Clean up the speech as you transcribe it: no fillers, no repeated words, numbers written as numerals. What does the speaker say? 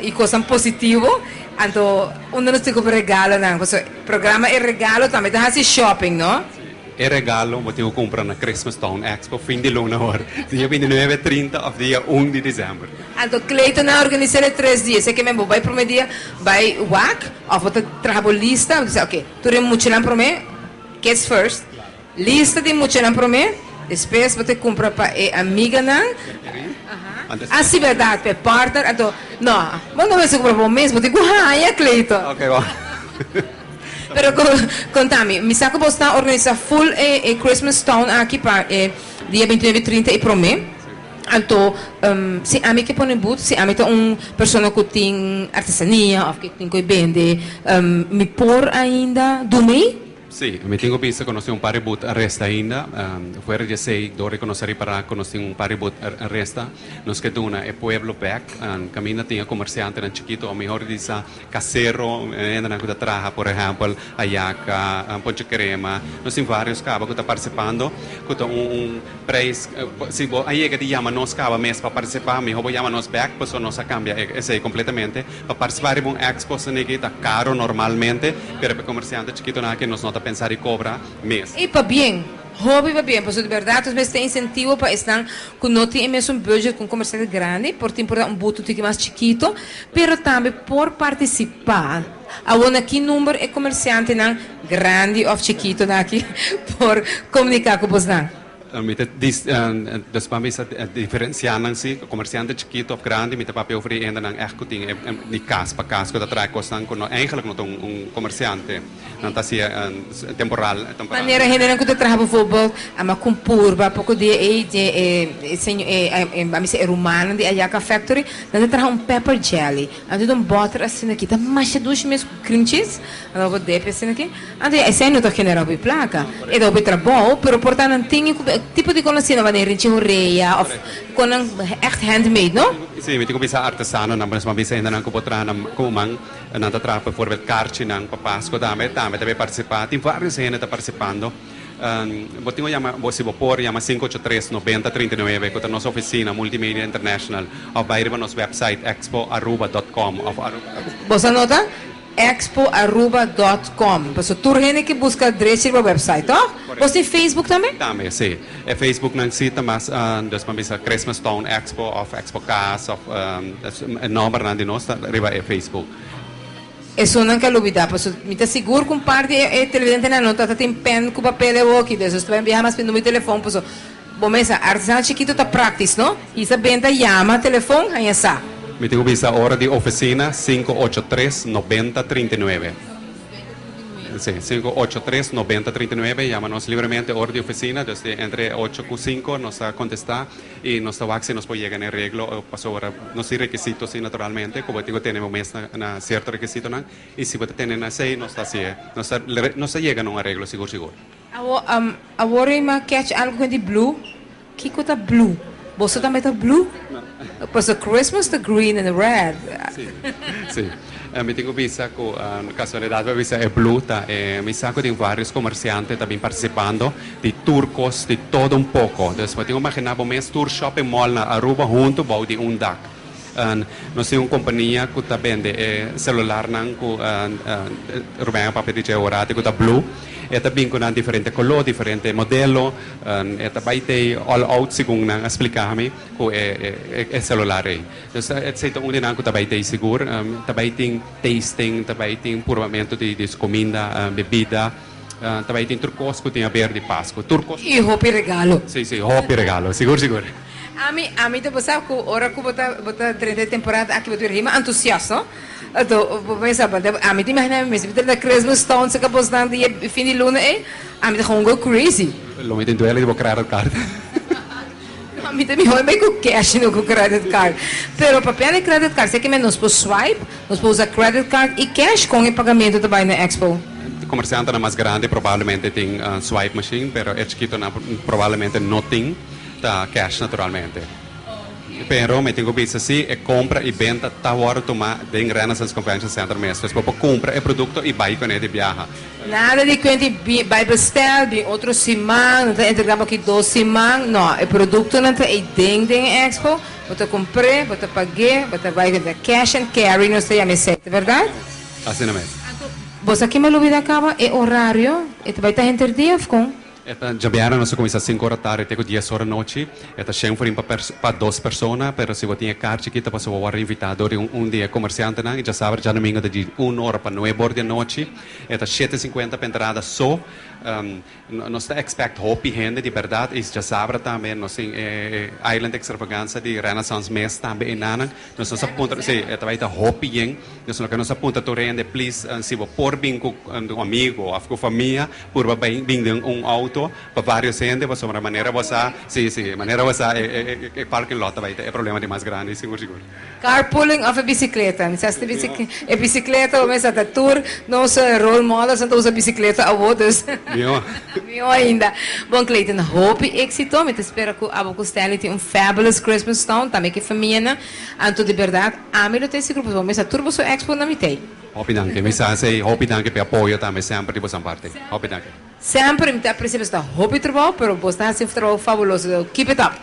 E coisa positivo, então, onde nós temos regalo, não? O programa é regalo, também tem esse shopping, não? É regalo, vou ter que comprar na Christmas Town Expo, fim de luna hora, dia 29, 30 ou dia 1 de dezembro. Então, Cleiton na organizar 3 dias, é que mesmo, vai para o dia, vai WAC, ou vou trabalhar lista, diz, ok, tu tens mochilan para mim, kids first, lista de mochilan para mim, depois vou ter que comprar para a amiga, não? Assim, verdade, para partner, então, não, vamos ver se eu comprar mesmo, vou ter que ganhar, Cleiton. Ok, bom. Pero contame, mi sa que você está organizando full Christmas Town aqui para dia 29 e 30 e para mim. Então, se a mim que põe boot, se a mim tem pessoa que tem artesania ou que tem que vender, me por ainda do mei? Sì, mi tengo visto conosci un pari boot arresta ainda, fuera de sei do reconocer para conosci un pari boot arresta, nos que duna e pueblo back, camina tinha comerciante na chiquito, o mejor dice casero, na que traja, por ejemplo, ayaca, ponche crema, nos em vários cabo que está participando, que preço, se aí que te chama nos cabo mês para participar, me vou chama nos back, pues nos cambia esse completamente, para participar de um expo se que está caro normalmente, pero para comerciante chiquito na que nos nota pensar e cobra mês. E para bem, hobby para bem, porque de verdade às vezes tem incentivo para estar com não tem mesmo um budget com comerciante grande, por tempo um buto que mais chiquito, pero também por participar. Agora aqui número é comerciante não grande ou chiquito daqui por comunicar com você. Dus para mim, diferenciando se comerciante chiquito ou grande, me papel oferir ainda não é que tem de casa para casa que está traz costan com eigenlijk não comerciante, não está se temporal. Maneira general que trabalha bijvoorbeeld ama compurba pouco de é romano de Ayaka Factory, dan trabalha pepper jelly, ando butter assim aqui, tá mais dois meses cream cheese, ando vou de assim aqui, ando esse não tá general de placa, e do betra bom, pero portanto tem tipo de conhecimento van in Korea of con echt handmade, no? Sì, mi dico bisa artesano, na mas mabisa ainda não potrá na kumang na tra bijvoorbeeld kaartje ng papasco dame também participar, tem vários gente tá participando. Botinho chama, você vapor chama 583-9039, que é a nossa oficina Multimedia International, ou vai ir no nosso website expo@aruba.com. Você anota? expo@aruba.com. Você turgene que busca adresse no website, ó? Você tem Facebook também? Também, sim. É Facebook não cita, mas das mabisa Christmas Town Expo of Expo Cas of número não de nós, riba é Facebook. Isso não quero olvidar, porque me está seguro que parte é televidente na nota, tem pen com papel aqui, desde você vai enviar mais no meu telefone, porque bom, mas artesano chiquito tá prático, não? E essa benta chama telefone, aí está. Me tengo visa hora de oficina 583-9039. Sí, 583-9039, llámanos libremente, hora de oficina, desde entre 8 y 5 nos contesta y nos va nos puede llegar en arreglo, pasó ahora, no sé requisitos, sí, naturalmente, como digo, tenemos un cierto requisito, ¿no? Y si puede tener así, no se llega a un arreglo, seguro. Agora eu catch algo de blue, que coisa blue? Você também está blue? Pois o Christmas the green and the red. Sim. Me tenho visto com casualidade, eu visto é blue, tá? Me saco de vários comerciantes também participando, de turcos, de todo um pouco. Então, eu tenho imaginado um tour shopping mall na Aruba junto, bom de DAC. Nós temos uma companhia que está vende celular, que Rubén papel de georático está blue. E também com diferentes colores, diferentes modelos, e também tem all out, segundo não explicar-me, que é celular aí. Então, é um dinâmico que também tem seguro, também tem tasting, também tem puramente de comida, bebida, também tem turcos que tem aberto de Páscoa. E roupa e regalo. Sim, roupa e regalo, seguro. A mim depois sabe que hora que bota 30 temporada aqui botar rima entusiasta. Então, vou sabe, a mim imagina mesmo, da Christmas Town se acabou dando dia fim de luna, a mim gewoon go crazy. Lo meto em duelo e vou credit card. A mim também vai com cash no com credit card. Pero papel de credit card, sei que nós podemos swipe, nós podemos usar credit card e cash com o pagamento também na Expo. Comerciante mais grande provavelmente tem swipe machine, pero é chiquito provavelmente não tem cash naturalmente. Pero me tenho visto assim, é compra e venda tá hora tomar em Renaissance Convention Center mesmo. Então, você compra o produto e vai com ele de viaja. Nada de que vai bestel, de outro simão, não tem entregamos aqui 2 simão, não, o produto não tem ding expo, você comprei, você paguei, você vai com cash and carry, não sei a me certo, verdade? Assim mesmo. Você aqui me olvida acaba é horário, e vai estar entre dia com? Já vieram, nós começamos às 5 horas da tarde até 10 horas da noite. Está cheio para 2 pessoas, mas se você tem carta aqui, você vai ser invitado dia comerciante, e já sabe, já domingo de 1 hora para 9 horas da noite. Está 7,50 para entrada só. Nós expect hopi gente de verdade, e já sabe também, nós Island Extravaganza de Renaissance Mess também, nós aponta, sim, vai estar hopi, nós aponta torrente, please, se você por vir com um amigo ou com família, por vir de auto, para vários gente, você uma maneira você, maneira você, parking lot vai ter problema de mais grande, seguro. Carpooling of a bicicleta, não sei se é bicicleta ou mesmo a tour, nós role models, então usa bicicleta a outros. Meu ainda. Bom, Clayton, hope êxito. Me espero que a Bocosteli tenha fabulous Christmas town. Também que família, anto de verdade. A mim não tem esse grupo. Mas a turbo so expo não me tem. Hope danke. Me sabe, hope danke per apoio também sempre de você parte. Hope danke. Sempre me aprecio esta hope trabalho, pero você está fazendo um trabalho fabuloso. Keep it up.